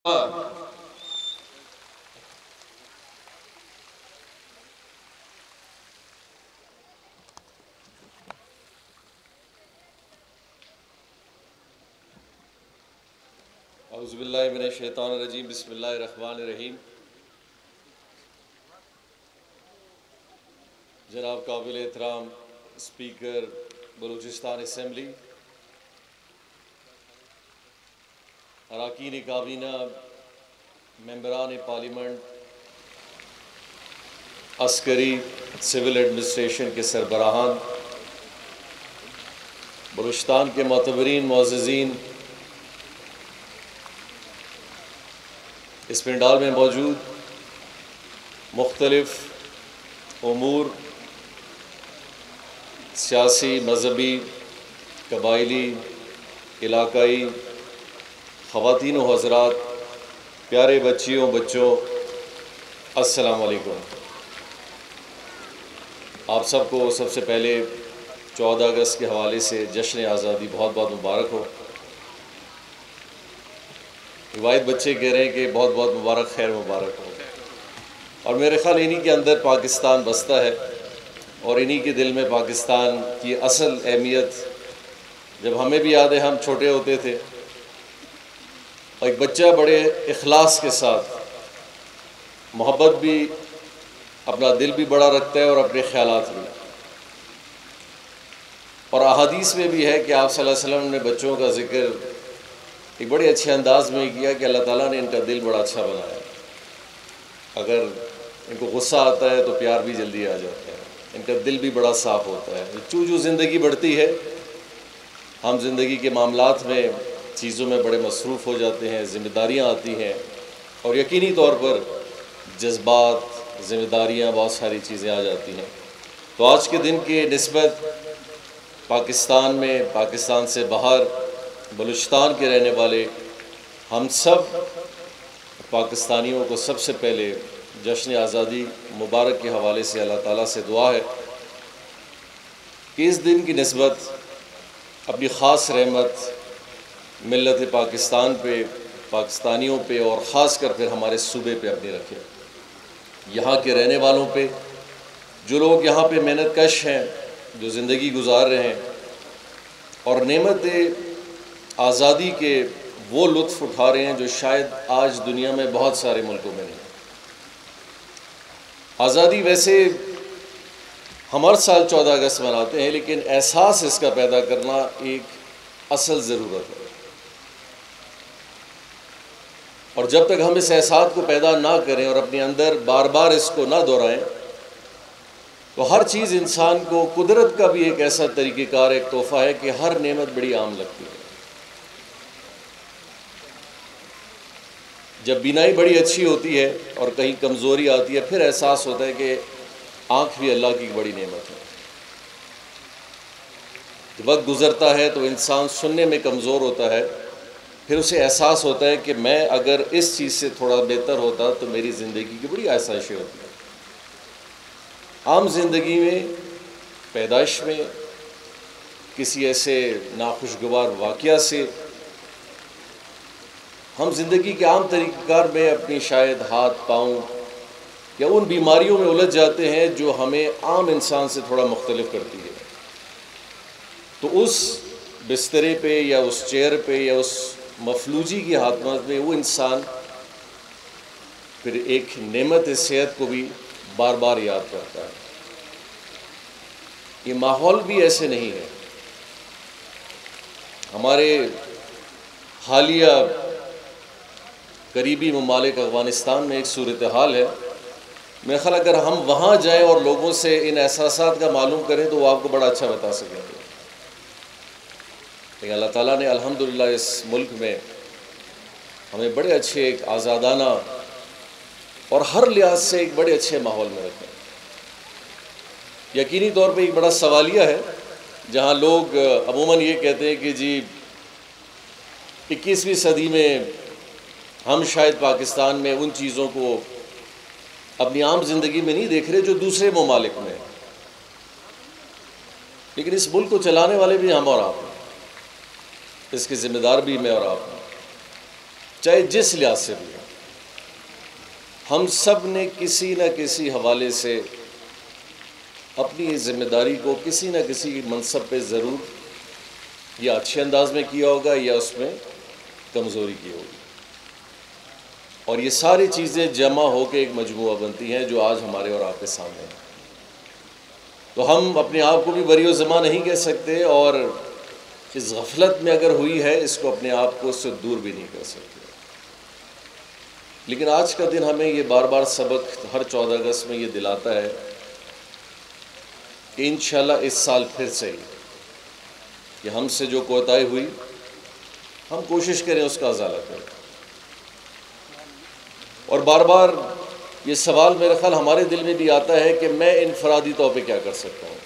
اعوذ باللہ من الشیطان الرجیم، بسم اللہ الرحمن الرحیم۔ جناب قابل احترام اسپیکر بلوچستان اسمبلی، اراکین کابینہ، ممبران پارلیمنٹ، عسکری سول ایڈمنسٹریشن کے سربراہان، بلوچستان کے معتبرین، معززین، اس پنڈال میں موجود مختلف امور، سیاسی، مذہبی، قبائلی، علاقائی خواتین و حضرات، پیارے بچیوں، بچوں، السلام علیکم۔ آپ سب کو سب سے پہلے 14 اگست کے حوالے سے جشن آزادی بہت بہت مبارک ہو۔ روایت بچے کہہ رہے ہیں کہ بہت بہت مبارک، خیر مبارک ہو، اور میرے خیال انہی کے اندر پاکستان بستا ہے، اور انہی کے دل میں پاکستان کی اصل اہمیت، جب ہمیں بھی یاد ہے ہم چھوٹے ہوتے تھے اور ایک بچہ بڑے اخلاص کے ساتھ محبت بھی، اپنا دل بھی بڑا رکھتا ہے اور اپنے خیالات بھی، اور احادیث میں بھی ہے کہ آپ صلی اللہ علیہ وسلم نے بچوں کا ذکر ایک بڑے اچھے انداز میں کیا کہ اللہ تعالیٰ نے ان کا دل بڑا اچھا بنایا، اگر ان کو غصہ آتا ہے تو پیار بھی جلدی آ جاتا ہے، ان کا دل بھی بڑا صاف ہوتا ہے۔ جو زندگی بڑھتی ہے، ہم زندگی کے معاملات میں، چیزوں میں بڑے مصروف ہو جاتے ہیں، ذمہ داریاں آتی ہیں، اور یقینی طور پر جذبات، ذمہ داریاں، بہت ساری چیزیں آ جاتی ہیں۔ تو آج کے دن کی نسبت پاکستان میں، پاکستان سے باہر، بلوچستان کے رہنے والے ہم سب پاکستانیوں کو سب سے پہلے جشن آزادی مبارک کے حوالے سے اللہ تعالیٰ سے دعا ہے کہ اس دن کی نسبت اپنی خاص رحمت ملت پاکستان پہ، پاکستانیوں پہ، اور خاص کر پھر ہمارے صوبے پہ اپنی رکھے، یہاں کے رہنے والوں پہ، جو لوگ یہاں پہ محنت کش ہیں، جو زندگی گزار رہے ہیں اور نعمت آزادی کے وہ لطف اٹھا رہے ہیں جو شاید آج دنیا میں بہت سارے ملکوں میں نہیں۔ آزادی ویسے ہم ہر سال 14 اگست مناتے ہیں، لیکن احساس اس کا پیدا کرنا ایک اصل ضرورت ہے، اور جب تک ہم اس احساس کو پیدا نہ کریں اور اپنے اندر بار بار اس کو نہ دہرائیں، تو ہر چیز انسان کو، قدرت کا بھی ایک ایسا طریقہ کار، ایک تحفہ ہے کہ ہر نعمت بڑی عام لگتی ہے۔ جب بینائی بڑی اچھی ہوتی ہے اور کہیں کمزوری آتی ہے، پھر احساس ہوتا ہے کہ آنکھ بھی اللہ کی بڑی نعمت ہے۔ جب وقت گزرتا ہے تو انسان سننے میں کمزور ہوتا ہے، پھر اسے احساس ہوتا ہے کہ میں اگر اس چیز سے تھوڑا بہتر ہوتا تو میری زندگی کی بڑی آسائشیں ہوتی ہیں۔ عام زندگی میں، پیدائش میں، کسی ایسے ناخوشگوار واقعہ سے ہم زندگی کے عام طریقہ کار میں اپنی شاید ہاتھ، پاؤں یا ان بیماریوں میں الجھ جاتے ہیں جو ہمیں عام انسان سے تھوڑا مختلف کرتی ہے۔ تو اس بسترے پہ یا اس چیئر پہ یا اس مفلوجی کی حالت میں وہ انسان پھر ایک نعمت صحت کو بھی بار بار یاد کرتا ہے۔ یہ ماحول بھی ایسے نہیں ہے۔ ہمارے حالیہ قریبی ممالک افغانستان میں ایک صورتحال ہے، میرا خیال اگر ہم وہاں جائیں اور لوگوں سے ان احساسات کا معلوم کریں تو وہ آپ کو بڑا اچھا بتا سکیں گے۔ لیکن اللہ تعالیٰ نے الحمدللہ اس ملک میں ہمیں بڑے اچھے، ایک آزادانہ اور ہر لحاظ سے ایک بڑے اچھے ماحول میں رکھا ہے۔ یقینی طور پہ ایک بڑا سوالیہ ہے، جہاں لوگ عموماً یہ کہتے ہیں کہ جی 21ویں صدی میں ہم شاید پاکستان میں ان چیزوں کو اپنی عام زندگی میں نہیں دیکھ رہے جو دوسرے ممالک میں ہیں، لیکن اس ملک کو چلانے والے بھی ہم اور آپ ہیں، اس کے ذمہ دار بھی میں اور آپ ہیں۔ چاہے جس لحاظ سے بھی ہو، ہم سب نے کسی نہ کسی حوالے سے اپنی ذمہ داری کو کسی نہ کسی منصب پہ ضرور یا اچھے انداز میں کیا ہوگا یا اس میں کمزوری کی ہوگی، اور یہ ساری چیزیں جمع ہو کے ایک مجموعہ بنتی ہیں جو آج ہمارے اور آپ کے سامنے ہیں۔ تو ہم اپنے آپ کو بھی بری و زماں نہیں کہہ سکتے، اور اس غفلت میں اگر ہوئی ہے اس کو اپنے آپ کو اس سے دور بھی نہیں کر سکتے۔ لیکن آج کا دن ہمیں یہ بار بار سبق ہر 14 اگست میں یہ دلاتا ہے کہ انشاءاللہ اس سال پھر سے کہ ہم سے جو کوتاہی ہوئی ہم کوشش کریں اس کا ازالہ کریں، اور بار بار یہ سوال میرے خیال ہمارے دل میں بھی آتا ہے کہ میں انفرادی طور پہ کیا کر سکتا ہوں۔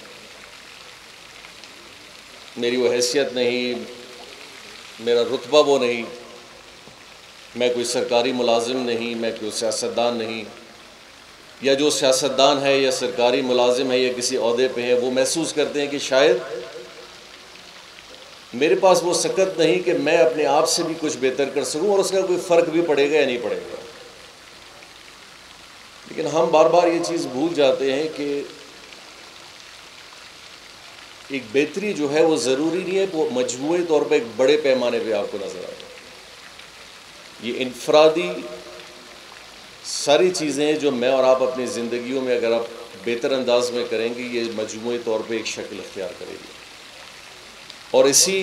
میری وہ حیثیت نہیں، میرا رتبہ وہ نہیں، میں کوئی سرکاری ملازم نہیں، میں کوئی سیاستدان نہیں، یا جو سیاستدان ہے یا سرکاری ملازم ہے یا کسی عہدے پہ ہے وہ محسوس کرتے ہیں کہ شاید میرے پاس وہ سکت نہیں کہ میں اپنے آپ سے بھی کچھ بہتر کر سکوں اور اس کا کوئی فرق بھی پڑے گا یا نہیں پڑے گا۔ لیکن ہم بار بار یہ چیز بھول جاتے ہیں کہ ایک بہتری جو ہے وہ ضروری نہیں ہے وہ مجموعی طور پہ ایک بڑے پیمانے پہ آپ کو نظر آئے۔ یہ انفرادی ساری چیزیں جو میں اور آپ اپنی زندگیوں میں اگر آپ بہتر انداز میں کریں گے یہ مجموعی طور پہ ایک شکل اختیار کرے گی، اور اسی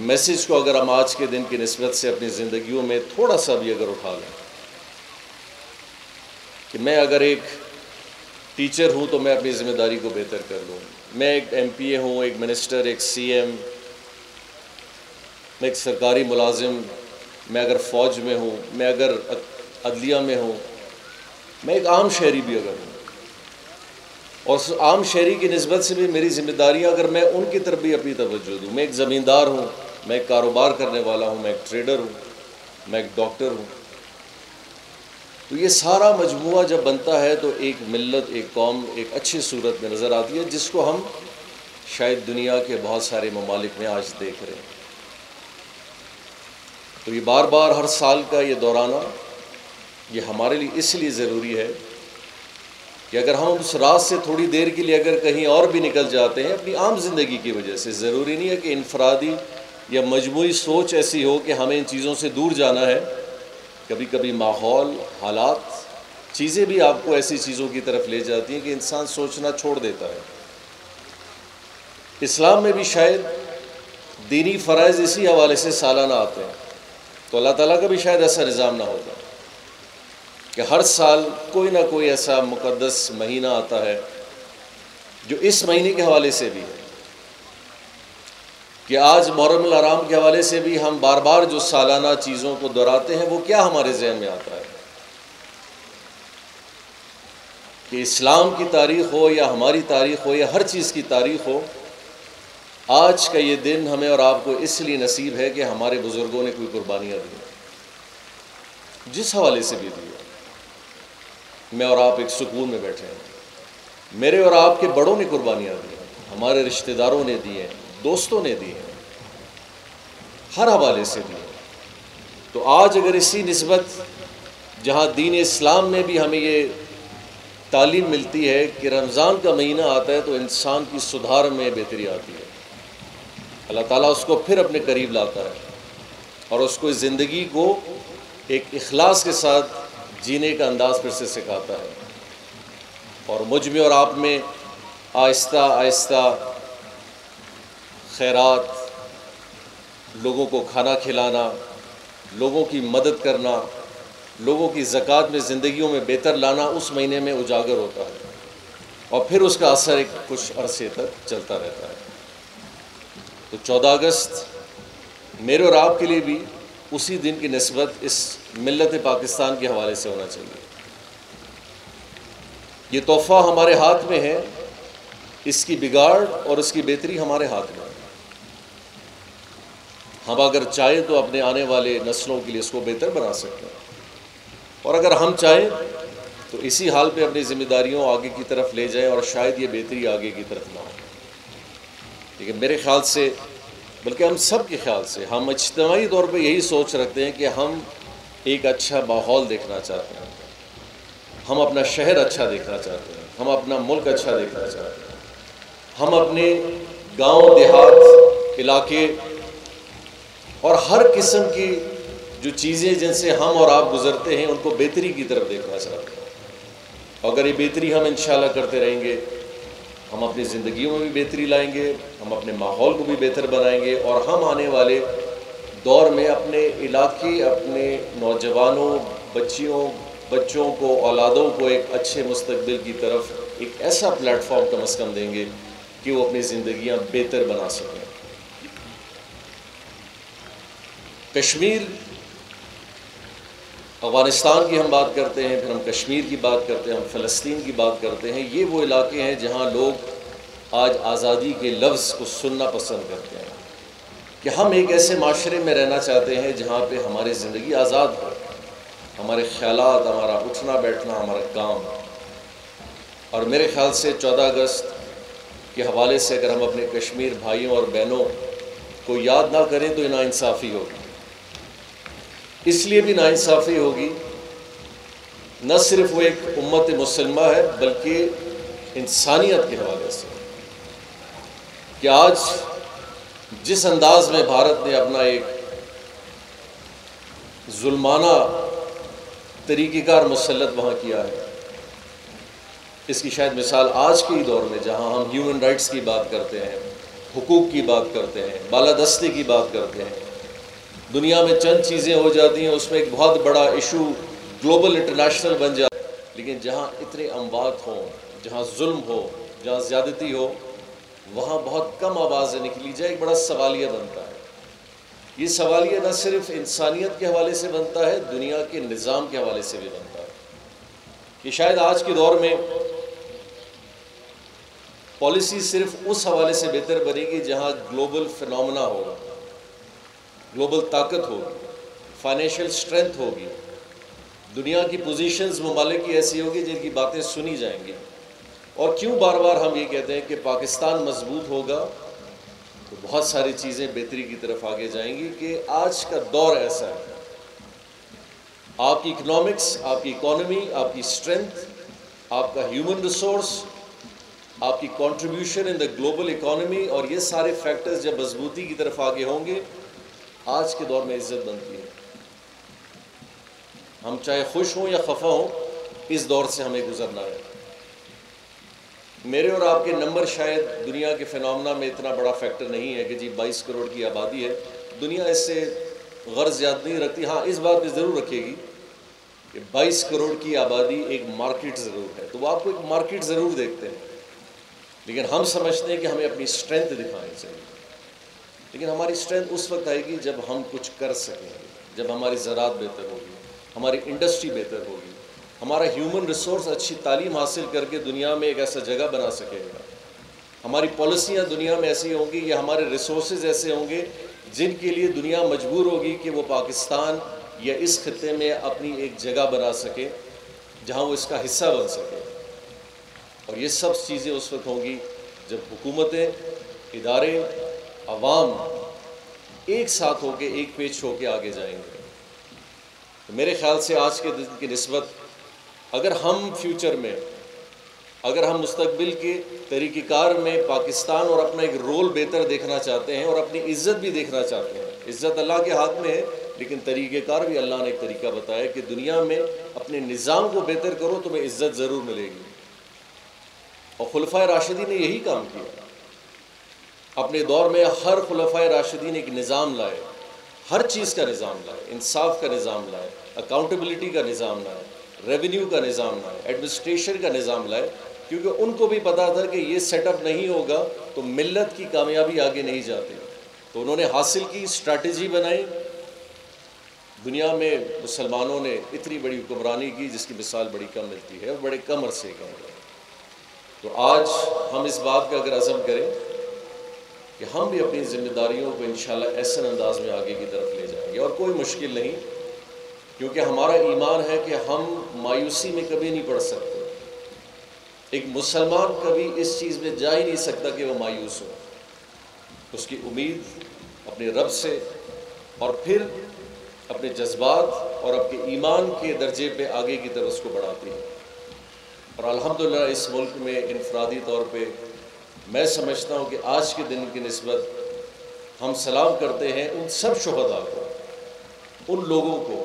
میسج کو اگر ہم آج کے دن کی نسبت سے اپنی زندگیوں میں تھوڑا سا بھی اگر اٹھا لیں کہ میں اگر ایک ٹیچر ہوں تو میں اپنی ذمہ داری کو بہتر کر لوں، میں ایک ایم پی اے ہوں، ایک منسٹر، ایک سی ایم، میں ایک سرکاری ملازم، میں اگر فوج میں ہوں، میں اگر عدلیہ میں ہوں، میں ایک عام شہری بھی اگر ہوں، اور اس عام شہری کی نسبت سے بھی میری ذمہ داریاں اگر میں ان کی طرف بھی اپنی توجہ دوں، میں ایک زمیندار ہوں، میں ایک کاروبار کرنے والا ہوں، میں ایک ٹریڈر ہوں، میں ایک ڈاکٹر ہوں، تو یہ سارا مجموعہ جب بنتا ہے تو ایک ملت، ایک قوم ایک اچھی صورت میں نظر آتی ہے، جس کو ہم شاید دنیا کے بہت سارے ممالک میں آج دیکھ رہے ہیں۔ تو یہ بار بار ہر سال کا یہ دورانہ یہ ہمارے لیے اس لیے ضروری ہے کہ اگر ہم اس راز سے تھوڑی دیر کے لیے اگر کہیں اور بھی نکل جاتے ہیں اپنی عام زندگی کی وجہ سے، ضروری نہیں ہے کہ انفرادی یا مجموعی سوچ ایسی ہو کہ ہمیں ان چیزوں سے دور جانا ہے، کبھی کبھی ماحول، حالات، چیزیں بھی آپ کو ایسی چیزوں کی طرف لے جاتی ہیں کہ انسان سوچنا چھوڑ دیتا ہے۔ اسلام میں بھی شاید دینی فرائض اسی حوالے سے سالانہ آتے ہیں، تو اللہ تعالیٰ کا بھی شاید ایسا نظام نہ ہوتا کہ ہر سال کوئی نہ کوئی ایسا مقدس مہینہ آتا ہے جو اس مہینے کے حوالے سے بھی ہے، کہ آج محرم الحرام کے حوالے سے بھی ہم بار بار جو سالانہ چیزوں کو دہراتے ہیں وہ کیا ہمارے ذہن میں آتا ہے کہ اسلام کی تاریخ ہو یا ہماری تاریخ ہو یا ہر چیز کی تاریخ ہو، آج کا یہ دن ہمیں اور آپ کو اس لیے نصیب ہے کہ ہمارے بزرگوں نے کوئی قربانیاں دی، جس حوالے سے بھی دی۔ میں اور آپ ایک سکون میں بیٹھے ہیں، میرے اور آپ کے بڑوں نے قربانیاں دی، ہمارے رشتہ داروں نے دی ہیں، دوستوں نے دی ہیں، ہر حوالے سے دی ہیں۔ تو آج اگر اسی نسبت جہاں دین اسلام میں بھی ہمیں یہ تعلیم ملتی ہے کہ رمضان کا مہینہ آتا ہے تو انسان کی سدھار میں بہتری آتی ہے، اللہ تعالیٰ اس کو پھر اپنے قریب لاتا ہے اور اس کو زندگی کو ایک اخلاص کے ساتھ جینے کا انداز پھر سے سکھاتا ہے، اور مجھ میں اور آپ میں آہستہ آہستہ خیرات، لوگوں کو کھانا کھلانا، لوگوں کی مدد کرنا، لوگوں کی زکوٰۃ میں زندگیوں میں بہتر لانا اس مہینے میں اجاگر ہوتا ہے، اور پھر اس کا اثر ایک کچھ عرصے تک چلتا رہتا ہے۔ تو 14 اگست میرے اور آپ کے لیے بھی اسی دن کی نسبت اس ملت پاکستان کے حوالے سے ہونا چاہیے۔ یہ تحفہ ہمارے ہاتھ میں ہے، اس کی بگاڑ اور اس کی بہتری ہمارے ہاتھ میں ہے۔ ہم اگر چاہیں تو اپنے آنے والے نسلوں کے لیے اس کو بہتر بنا سکتے ہیں، اور اگر ہم چاہیں تو اسی حال پہ اپنی ذمہ داریوں آگے کی طرف لے جائیں، اور شاید یہ بہتری آگے کی طرف نہ ہو۔ لیکن میرے خیال سے، بلکہ ہم سب کے خیال سے، ہم اجتماعی طور پہ یہی سوچ رکھتے ہیں کہ ہم ایک اچھا ماحول دیکھنا چاہتے ہیں، ہم اپنا شہر اچھا دیکھنا چاہتے ہیں، ہم اپنا ملک اچھا دیکھنا چاہتے ہیں، ہم اپنے گاؤں دیہات علاقے اور ہر قسم کی جو چیزیں جن سے ہم اور آپ گزرتے ہیں ان کو بہتری کی طرف دیکھنا چاہتے ہیں۔ اگر یہ بہتری ہم انشاءاللہ کرتے رہیں گے، ہم اپنی زندگیوں میں بھی بہتری لائیں گے، ہم اپنے ماحول کو بھی بہتر بنائیں گے، اور ہم آنے والے دور میں اپنے علاقے، اپنے نوجوانوں، بچوں کو، اولادوں کو ایک اچھے مستقبل کی طرف ایک ایسا پلیٹ فارم کم از کم دیں گے کہ وہ اپنی زندگیاں بہتر بنا سکیں۔ کشمیر، افغانستان کی ہم بات کرتے ہیں، پھر ہم کشمیر کی بات کرتے ہیں، ہم فلسطین کی بات کرتے ہیں، یہ وہ علاقے ہیں جہاں لوگ آج آزادی کے لفظ کو سننا پسند کرتے ہیں، کہ ہم ایک ایسے معاشرے میں رہنا چاہتے ہیں جہاں پہ ہماری زندگی آزاد ہو، ہمارے خیالات، ہمارا اٹھنا بیٹھنا، ہمارا کام۔ اور میرے خیال سے 14 اگست کے حوالے سے اگر ہم اپنے کشمیر بھائیوں اور بہنوں کو یاد نہ کریں تو ناانصافی ہوگی۔ اس لیے بھی ناانصافی ہوگی، نہ صرف وہ ایک امت مسلمہ ہے بلکہ انسانیت کے حوالے سے، کہ آج جس انداز میں بھارت نے اپنا ایک ظلمانہ طریقہ کار مسلط وہاں کیا ہے، اس کی شاید مثال آج کے ہی دور میں جہاں ہم ہیومن رائٹس کی بات کرتے ہیں، حقوق کی بات کرتے ہیں، بالادستی کی بات کرتے ہیں، دنیا میں چند چیزیں ہو جاتی ہیں اس میں ایک بہت بڑا ایشو گلوبل انٹرنیشنل بن جاتا ہے، لیکن جہاں اتنے اموات ہوں، جہاں ظلم ہو، جہاں زیادتی ہو، وہاں بہت کم آوازیں نکلی جائے، ایک بڑا سوالیہ بنتا ہے۔ یہ سوالیہ نہ صرف انسانیت کے حوالے سے بنتا ہے، دنیا کے نظام کے حوالے سے بھی بنتا ہے، کہ شاید آج کے دور میں پالیسی صرف اس حوالے سے بہتر بنے گی جہاں گلوبل فینومنا ہوگا، گلوبل طاقت ہوگی، فائنینشیل سٹرینتھ ہوگی، دنیا کی پوزیشنز ممالک کی ایسی ہوگی جن کی باتیں سنی جائیں گی۔ اور کیوں بار بار ہم یہ کہتے ہیں کہ پاکستان مضبوط ہوگا تو بہت ساری چیزیں بہتری کی طرف آگے جائیں گی، کہ آج کا دور ایسا ہے، آپ کی اکنامکس، آپ کی اکانومی، آپ کی سٹرینتھ، آپ کا ہیومن ریسورس، آپ کی contribution in the global economy, اور یہ سارے فیکٹرز جب مضبوطی کی طرف آگے ہوں گے، آج کے دور میں عزت بنتی ہے۔ ہم چاہے خوش ہوں یا خفا ہوں، اس دور سے ہمیں گزرنا ہے۔ میرے اور آپ کے نمبر شاید دنیا کے فینومنا میں اتنا بڑا فیکٹر نہیں ہے کہ جی 22 کروڑ کی آبادی ہے، دنیا اس سے غرض یاد نہیں رکھتی۔ ہاں، اس بات پہ ضرور رکھے گی کہ 22 کروڑ کی آبادی ایک مارکیٹ ضرور ہے، تو وہ آپ کو ایک مارکیٹ ضرور دیکھتے ہیں، لیکن ہم سمجھتے ہیں کہ ہمیں اپنی سٹرینتھ دکھانی چاہیے۔ لیکن ہماری سٹرینتھ اس وقت آئے گی جب ہم کچھ کر سکیں گے، جب ہماری زراعت بہتر ہوگی، ہماری انڈسٹری بہتر ہوگی، ہمارا ہیومن ریسورس اچھی تعلیم حاصل کر کے دنیا میں ایک ایسا جگہ بنا سکے گا، ہماری پالیسیاں دنیا میں ایسی ہوں گی، یا ہمارے ریسورسز ایسے ہوں گے جن کے لیے دنیا مجبور ہوگی کہ وہ پاکستان یا اس خطے میں اپنی ایک جگہ بنا سکے جہاں وہ اس کا حصہ بن سکے۔ اور یہ سب چیزیں اس وقت ہوں گی جب حکومتیں، ادارے، عوام ایک ساتھ ہو کے، ایک پیچ ہو کے آگے جائیں گے۔ تو میرے خیال سے آج کے دن کی نسبت اگر ہم فیوچر میں، اگر ہم مستقبل کے طریقہ کار میں پاکستان اور اپنا ایک رول بہتر دیکھنا چاہتے ہیں اور اپنی عزت بھی دیکھنا چاہتے ہیں، عزت اللہ کے ہاتھ میں ہے، لیکن طریقہ کار بھی اللہ نے ایک طریقہ بتایا کہ دنیا میں اپنے نظام کو بہتر کرو تمہیں عزت ضرور ملے گی۔ اور خلفائے راشدین نے یہی کام کیا، اپنے دور میں ہر خلفائے راشدین ایک نظام لائے، ہر چیز کا نظام لائے، انصاف کا نظام لائے، اکاؤنٹیبلٹی کا نظام لائے، ریونیو کا نظام لائے، ایڈمنسٹریشن کا نظام لائے، کیونکہ ان کو بھی پتا تھا کہ یہ سیٹ اپ نہیں ہوگا تو ملت کی کامیابی آگے نہیں جاتی۔ تو انہوں نے حاصل کی، اسٹریٹجی بنائی، دنیا میں مسلمانوں نے اتنی بڑی حکمرانی کی جس کی مثال بڑی کم ملتی ہے، اور بڑے کم عرصے کے اندر۔ تو آج ہم اس بات کا اگر عزم کریں کہ ہم بھی اپنی ذمہ داریوں کو انشاءاللہ ایسے انداز میں آگے کی طرف لے جائیں گے، اور کوئی مشکل نہیں، کیونکہ ہمارا ایمان ہے کہ ہم مایوسی میں کبھی نہیں پڑ سکتے۔ ایک مسلمان کبھی اس چیز میں جا ہی نہیں سکتا کہ وہ مایوس ہو، اس کی امید اپنے رب سے اور پھر اپنے جذبات اور آپ کے ایمان کے درجے پہ آگے کی طرف اس کو بڑھاتی ہے۔ اور الحمدللہ اس ملک میں انفرادی طور پہ میں سمجھتا ہوں کہ آج کے دن کی نسبت ہم سلام کرتے ہیں ان سب شہداء کو، ان لوگوں کو،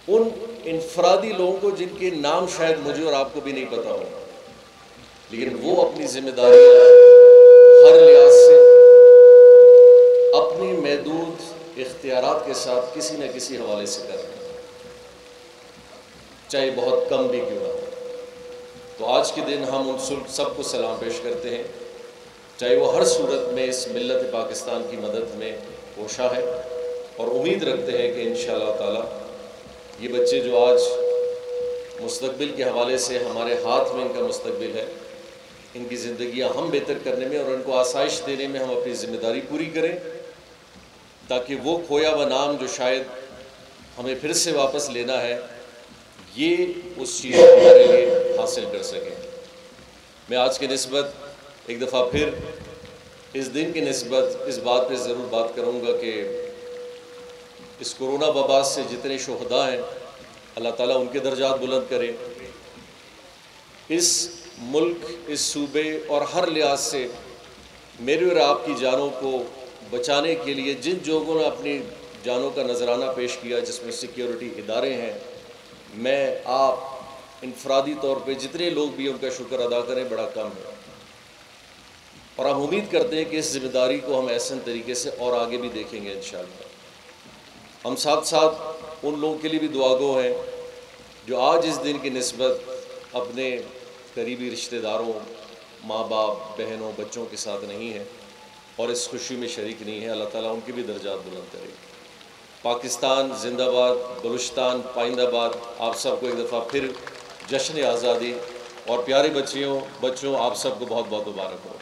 ان انفرادی لوگوں کو جن کے نام شاید مجھے اور آپ کو بھی نہیں پتا ہو، لیکن وہ اپنی ذمہ داریاں ہر لحاظ سے اپنی محدود اختیارات کے ساتھ کسی نہ کسی حوالے سے کر رہے ہیں، چاہے بہت کم بھی کیوں نہ ہو۔ تو آج کے دن ہم ان سب کو سلام پیش کرتے ہیں، چاہے وہ ہر صورت میں اس ملت پاکستان کی مدد میں کوشاں ہے، اور امید رکھتے ہیں کہ انشاءاللہ تعالی یہ بچے جو آج مستقبل کے حوالے سے ہمارے ہاتھ میں ان کا مستقبل ہے، ان کی زندگیاں ہم بہتر کرنے میں اور ان کو آسائش دینے میں ہم اپنی ذمہ داری پوری کریں، تاکہ وہ کھویا ہوا نام جو شاید ہمیں پھر سے واپس لینا ہے، یہ اس چیز کو ہمارے لیے حاصل کر سکیں۔ میں آج کی نسبت ایک دفعہ پھر اس دن کی نسبت اس بات پہ ضرور بات کروں گا کہ اس کرونا وبا سے جتنے شہداء ہیں اللہ تعالیٰ ان کے درجات بلند کرے۔ اس ملک، اس صوبے اور ہر لحاظ سے میرے اور آپ کی جانوں کو بچانے کے لیے جن لوگوں نے اپنی جانوں کا نذرانہ پیش کیا، جس میں سیکیورٹی ادارے ہیں، میں آپ انفرادی طور پہ جتنے لوگ بھی ان کا شکر ادا کریں بڑا کم ہے، اور ہم امید کرتے ہیں کہ اس ذمہ داری کو ہم احسن طریقے سے اور آگے بھی دیکھیں گے انشاءاللہ۔ ہم ساتھ ساتھ ان لوگوں کے لیے بھی دعا گو ہیں جو آج اس دن کی نسبت اپنے قریبی رشتہ داروں، ماں باپ، بہنوں، بچوں کے ساتھ نہیں ہیں اور اس خوشی میں شریک نہیں ہیں، اللہ تعالیٰ ان کی بھی درجات بلند کرے۔ پاکستان زندہ باد، بلوچستان پائندہ باد۔ آپ سب کو ایک دفعہ پھر جشن آزادی اور پیارے بچوں آپ سب کو بہت بہت مبارک ہو۔